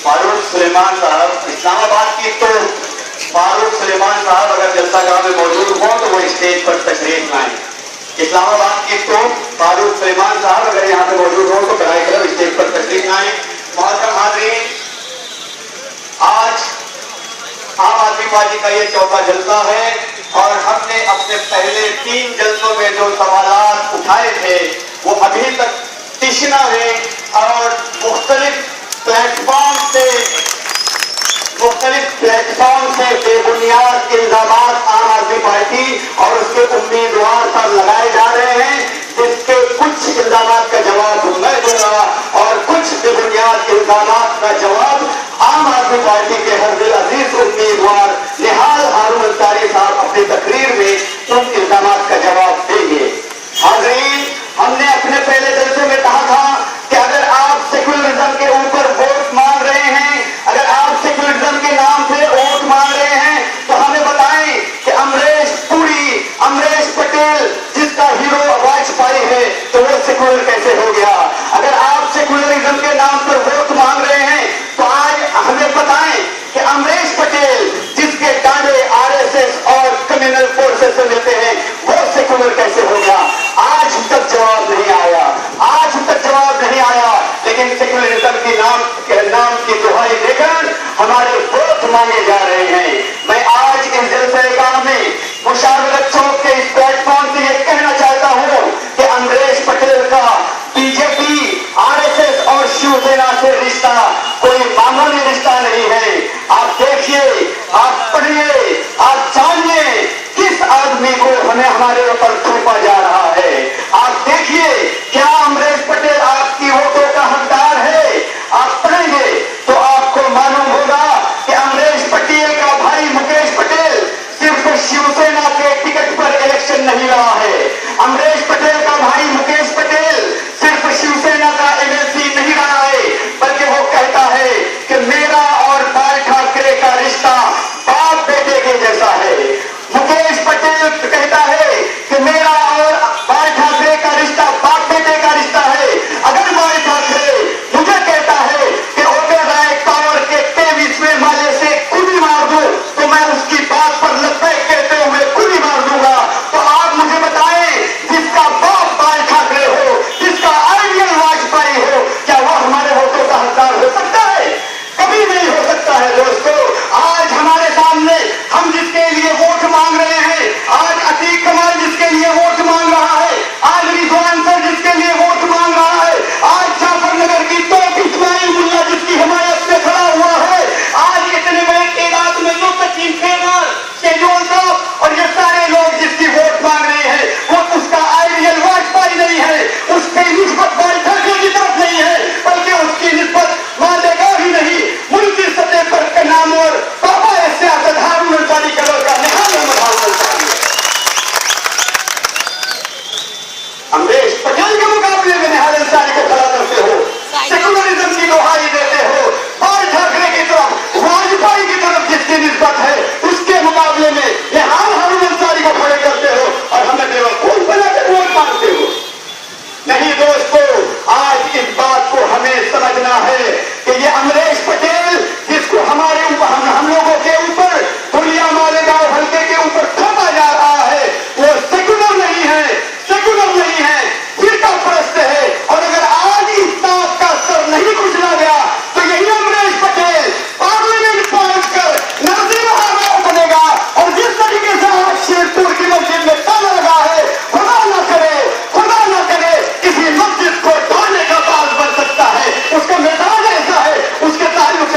फारूक सुलेमान साहब इस्लामाबाद की, तो फारूक सुलेमान साहब अगर जलसागाह में मौजूद हो तो वो स्टेज पर तशरीफ लाएं। इस्लामाबाद की तो फारूक सुलेमान साहब अगर यहाँ पे मौजूद हो तो बराए करम स्टेज पर तशरीफ लाएं। मोहतरम हाज़रीन, आज आम आदमी पार्टी का ये चौथा जलसा है और हमने अपने पहले 3 जलसों में जो सवालात उठाए थे वो अभी तक तिश्ना है और मुख्तलिफ प्लेटफॉर्म से बेबुनियाद इल्जामात आम आदमी पार्टी और उसके उम्मीदवार पर लगाए जा रहे हैं, जिसके कुछ इल्जामात का जवाब मैं दूंगा और कुछ बेबुनियाद इल्जामात का जवाब आम आदमी पार्टी के हरदिल अजीज उम्मीदवार निहाल हारून अंसारी साहब अपनी तकरीर में उन इल्जामात का जवाब देंगे। हाज़रीन, हमने अपने पहले जलसे में कहा था कि अगर आप सेक्युलरिज्म के ऊपर वोट मांग रहे हैं, अगर आप सेक्युलरिज्म के नाम से वोट मांग रहे हैं तो हमें बताएं कि अमरीश पुरी, अमरीश पटेल जिसका हीरो वाजपेयी है, तो वो सेक्युलर कैसे हो गया? अगर आप सेक्युलरिज्म के नाम पर वोट मांग रहे हैं तो आज हमें बताएं कि अमरीश पटेल जिसके डांडे आरएसएस और कम्युनल फोर्सेस से मिलते हैं, वो सेक्युलर कैसे हो गया? आज तक जवाब नहीं आया, आज तक जवाब नहीं आया। लेकिन सेक्युलरिज्म की नाम की दुहाई देकर हमारे वोट मांगे जा रहे हैं। मैं आज इस जलसेगाह में मुशावरत चौक के इस प्लेटफॉर्म से ये कहना चाहता हूं कि अमरीश पटेल का बीजेपी, आरएसएस और शिवसेना से रिश्ता कोई मामूली रिश्ता नहीं है। आप देखिए, आप पढ़िए, आप जानिए किस आदमी को हमें हमारे ऊपर थोपा जा रहा है। आप देखिए, क्या अमरीश पटेल आपकी वोटों का हकदार है? आप पढ़ेंगे तो आपको मालूम होगा कि अमरीश पटेल का भाई मुकेश पटेल सिर्फ शिवसेना के टिकट पर इलेक्शन नहीं लड़ा है। अमरीश पटेल का भाई मुकेश पटेल सिर्फ शिवसेना का एमएलसी नहीं रहा है, बल्कि वो कहता है कि मेरा और बाल ठाकरे का रिश्ता बाप बेटे के जैसा है। मुकेश पटेल कहता है कि मेरा और बाल ठाकरे का रिश्ता बाप बेटे का रिश्ता है। अगर बाल ठाकरे मुझे कहता है कि ओबेरॉय टावर के 23वें माले से कुली मार दूं तो मैं उसकी बात पर लब्बैक कहते हुए कुली मार दूंगा। तो आप मुझे बताएं, जिसका बाप बाल ठाकरे हो, जिसका आइडियल वाजपेयी हो, क्या वह हमारे वोटों का हकदार हो सकता है? कभी नहीं हो सकता है। दोस्तों, आज हमारे सामने हम जिसके लिए वोट मांग रहे हैं, आज अतीक कमाल जिसके लिए वोट मांग रहा है, आज रिजवान सर जिसके लिए वोट मांग रहा है, आज जाफरनगर की तोप इस्माइल मुल्ला जिसकी हिमायत में खड़ा हुआ है, आज इतने बड़े तादाद में मुस्तकीम खेमार, शेजोल साहब और ये सारे लोग जिसकी वोट मांग रहे हैं, वो उसका आइडियल वाजपेयी नहीं है, उसकी निस्बत बाल ठाकरे की तरफ नहीं है, बल्कि उसकी निस्बत मालेगा ही नहीं, मुल्की सतह पर के नाम और पापा सियासत हारून अंसारी का लड़का निहाल अहमद हारून अंसारी। अमरीश पटेल के मुकाबले में निहाल अंसारी को खड़ा करते हो, सेक्युलरिज्म की दुहाई देते हो, बाल ठाकरे की तरफ, वाजपेयी की तरफ जिसकी निस्बत है उसके मुकाबले में निहाल हारून अंसारी को खड़े करते हो और हमें बेवकूफ बनाकर वोट मांगते हो। नहीं दोस्तों, आज इस बात को हमें समझना है कि ये अमरीश पटेल जिसको हमारे ऊपर, हम लोगों के ऊपर, दुनिया मालेगांव हल्के के ऊपर थोपा जा रहा है, वो सेक्युलर नहीं है, सेक्युलर नहीं है, फिरका परस्त है। और अगर आज इस बात का सर नहीं कुचला गया तो यही अमरीश पटेल पार्लियामेंट पहुंचकर नरसिम्हा बनेगा और जिस तरीके से आज शेरपुर की मस्जिद में ताला लगा है, खुदा न करे किसी मस्जिद को ढाने का बात बन सकता है। उसका मिजाज ऐसा है, उसके ताल्लुक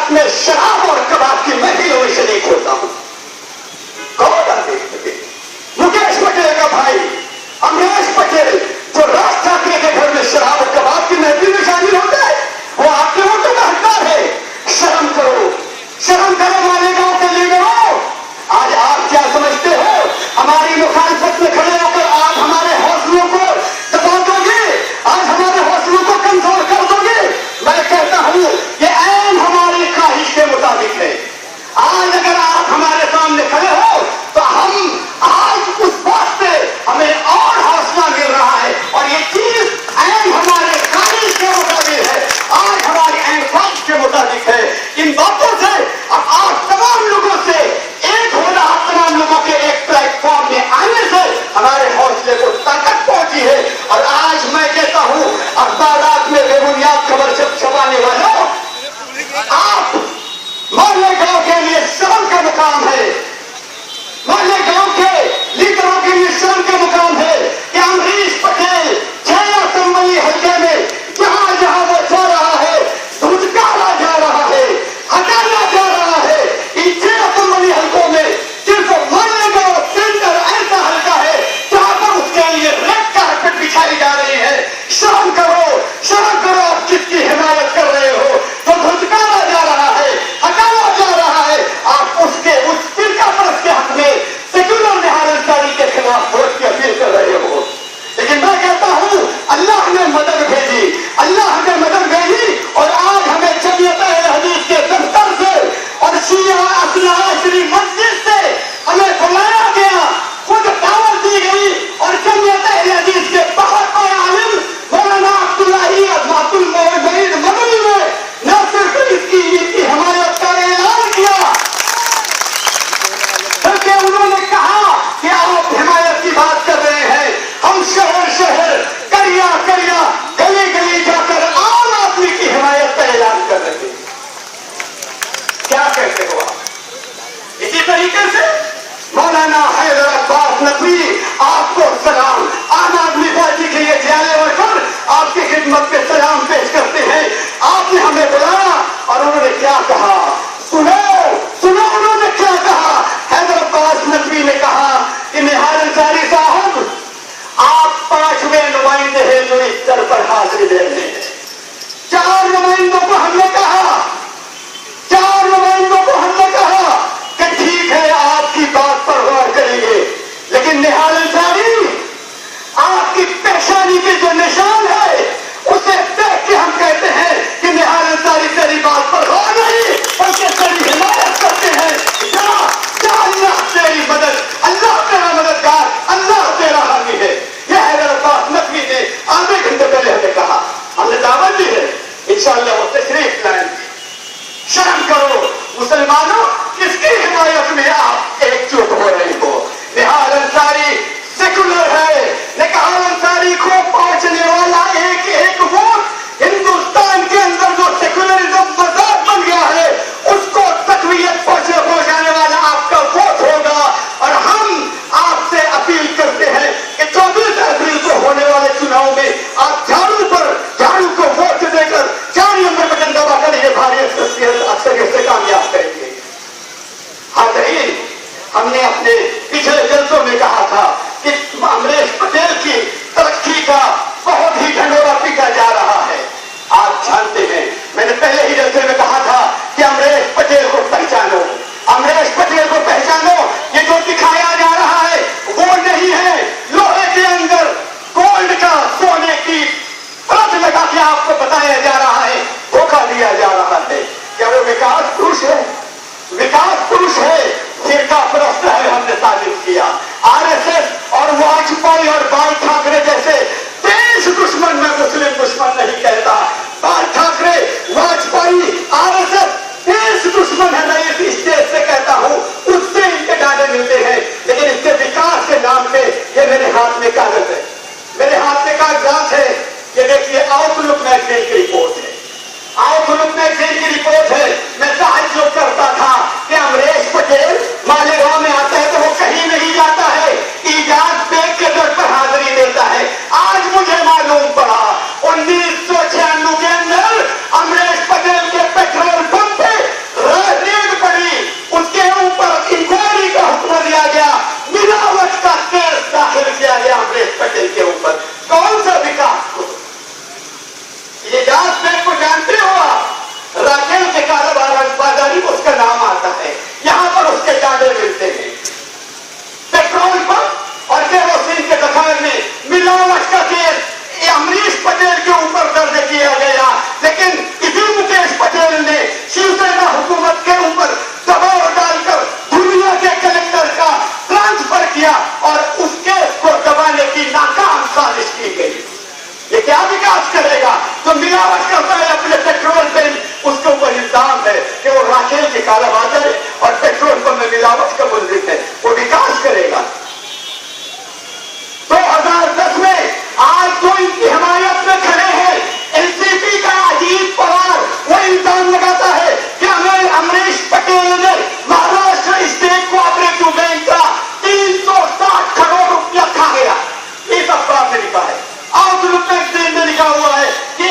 रात में शराब और कबाब की महफिलों से नहीं खोता हूं। कौन देख सके? मुकेश पटेल का भाई अमरीश पटेल जो राज ठाकरे के घर में शराब और कबाब की महफिल में शामिल होता है, वो आपके वोटों का हकदार है। शर्म करो, शर्म करो मालेगांव के लीडरों। आज आप क्या समझते हो? हमारी मुखालफत में खड़े होकर आप हमारे हौसलों को दबा दोगे, आज हमारे हौसलों को कमजोर कर दोगे। मैं कहता हूं ये ऐन हमारी ख्वाहिश के मुताबिक है। आज अगर आप हमारे सामने खड़े हो तो हम आज उस बात से हमें और हौसला मिल रहा है, और ये चीज ऐन हमारे ख्वाहिश के मुताबिक है, आज हमारी ऐन ख्वाहिश के मुताबिक है। इन बातों से अब आप तमाम लोगों से एक होना, आप तमाम लोगों के एक प्लेटफॉर्म में आने से हमारे हौसले को ताकत पहुंची है। और आज मैं कहता हूं अखबारात में बेबुनियाद खबर छपाने वालों, आप मालेगांव के लिए शर्म का मुकाम है, मालेगांव के लीडरों के लिए शर्म का मुकाम है कि अमरीश पटेल 6 असम्बली हल्के में जहां जहां वो जा रहा है, धुतकारा जा रहा है, हटाना जा रहा है। इन 6 असम्बली हल्कों में सिर्फ मालेगांव सेंटर ऐसा हल्का है जहां पर उसके लिए रेड कारपेट बिछाई जा रही है। शर्म करो, शर्म करो, आप किसकी हिमायत कर रहे हो? तो धुतकारा जा रहा है, हटाना जा रहा है, आप उसके उस फिरका परस्त के हक में सेक्युलर निहार अंसारी के खिलाफ वोट की अपील कर रहे हो। लेकिन मैं कहता हूं अल्लाह ने मदद भेजी, अल्लाह ने मदद भेजी, और आज हमें जमीयत अहले हदीस के दफ्तर से और शिया असला असली मस्जिद से हमें बुलाया गया, खुद दावत दी गई, और जमीयत अहले हदीस के बहुत बड़े आलिम मौलाना अब्दुल्लाही अब्दुल मोईद मदनी ने न सिर्फ इसकी हिमायत का ऐलान किया, बल्कि उन्होंने कहा कि आप हिमायत की बात कर रहे हैं, हम शहर शहर करिया करिया गली गली जाकर आम आदमी की हिमायत का ऐलान कर रहे हैं। क्या कहते हो आप? इसी तरीके से मौलाना हैदर अब्बास नकवी, आपको सलाम, आम आदमी पार्टी के ये जियाले वर्कर आपकी खिदमत पे सलाम पेश करते हैं। आपने हमें बुलाया और उन्होंने क्या कहा? सुनो सुनो, उन्होंने क्या कहा? हैदर अब्बास नकवी ने कहा कि निहार अंसारी साहब, आप 5वें नुमाइंदे हैं जो इस दर पर हाजिर दे रहे हैं। 4 नुमाइंदों को हमने कहा, 4 नुमाइंदों को हमने कहा कि ठीक है, आपकी बात पर गौर करेंगे, लेकिन निहार अंसारी, आपकी पेशानी पे जो निशान है उसे देख के हम कहते हैं कि निहार अंसारी तेरी बात पर गौर नहीं बल्कि तेरी हिमायत करते हैं। जा जा, अल्लाह तेरी मदद, अल्लाह तेरा मददगार, अल्लाह तेरा हामी है। यह हैदर अब्बास नकवी ने आधे घंटे पहले हमें कहा, हमने दावत दी है, इंशाअल्लाह वो तशरीफ लाएंगे। शर्म करो मुसलमानों, किसकी हिमायत में आप एकजुट हो रहे हो? निहार अंसारी सेकुलर है, निहार अंसारी को पहुंचने वाला एक एक वोट हिंदुस्तान के अंदर जो सेकुलरिज्म मजाक बन गया है उसको तकवीयत पहुंचाने वाला आपका वोट होगा। और हम आपसे अपील करते हैं कि 24 अप्रैल को होने वाले चुनाव में आप झाड़ू को वोट देकर 4 नंबर बटन दबाकर ये भारी अक्सरियत से कामयाब करेंगे। हाज़रीन, हमने अपने पिछले जलसों में कहा था कि अमरीश पटेल की तरक्की का बहुत ही ढंढोरा पीटा जा रहा है। आप जानते हैं, मैंने पहले ही जलसे में कहा था कि अमरीश पटेल को पहचानो, अमरीश पटेल को पहचानो। ये जो दिखाया जा रहा है वो नहीं है, लोहे के अंदर गोल्ड का, सोने की परत लगा के आपको बताया जा रहा है, धोखा दिया जा रहा है। क्या वो विकास पुरुष है? विकास पुरुष है, फिरका परस्त है, हमने साबित किया। आरएसएस और वाजपेयी और बाल ठाकरे जैसे देश दुश्मन, मैं मुस्लिम दुश्मन नहीं कहता, बाल ठाकरे, वाजपेयी, आरएसएस देश दुश्मन है, मैं इस स्टेज से कहता हूं, उससे इनके डाले मिलते हैं। लेकिन इसके विकास के नाम पे ये मेरे हाथ में कागज है, मेरे हाथ में कागजात है। ये देखिए, आउटलुक मैगजीन की रिपोर्ट है, आउटलुक मैगजीन की रिपोर्ट है। मैं ताज्जुब करता था कि अमरीश पटेल मालेगांव में आता है तो वो कहीं नहीं जाता है, इजाज बेग के दर पर हाजिरी देता है। आज मुझे मालूम पड़ा 1996 के अंदर अमरीश पटेल के पेट्रोल पंप पे कि वो राखेल की कालाबाजारी और पेट्रोल पंप में मिलावट का मुल्जिम है, वो विकास करेगा। 2010 में आज जो इनकी हिमायत में खड़े हैं एनसीपी का अजीत पवार, वो इल्जाम लगाता है कि हमें अमरीश पटेल ने महाराष्ट्र स्टेट कोऑपरेटिव बैंक का 360 करोड़ रुपया खा गया। इस अखबार में लिखा है, आउटलुक मैगजीन में लिखा हुआ है कि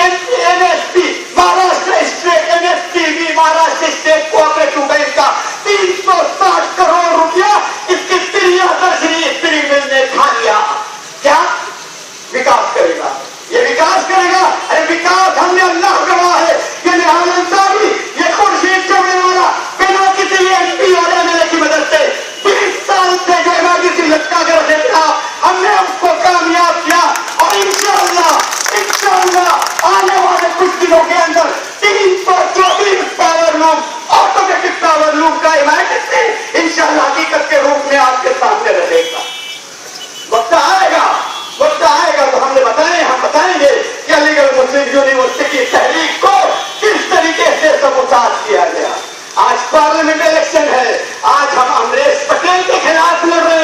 NSP Maharashtra state NSP Maharashtra state cooperative bank का 360 करोड़ रुपया इसकी प्रियदर्शनी स्त्री मिल ने खा लिया। क्या विकास करेगा? ये विकास करेगा? अरे विकास हमने अल्लाह गवाह है कि निहाल अंसारी ये खुर्शीद चढ़ने वाला बिना किसी एमपी और एमएलए की मदद से 20 साल से जो इमरजेंसी लटका कर रखे था, हमने उसको कामयाब किया और इंशाअल्लाह आने वाले कुछ दिनों के अंदर 324 power loom automatic power loom का इमरजेंसी इंशाअल्लाह हकीकत के रूप में आपके सामने रहेगा। वक्त आएगा तो हम बताएंगे कि अलीगढ़ मुस्लिम यूनिवर्सिटी की तहरीक को किस तरीके से सबूताज किया गया। आज पार्लियामेंट इलेक्शन है, आज हम अमरीश पटेल के खिलाफ लड़ रहे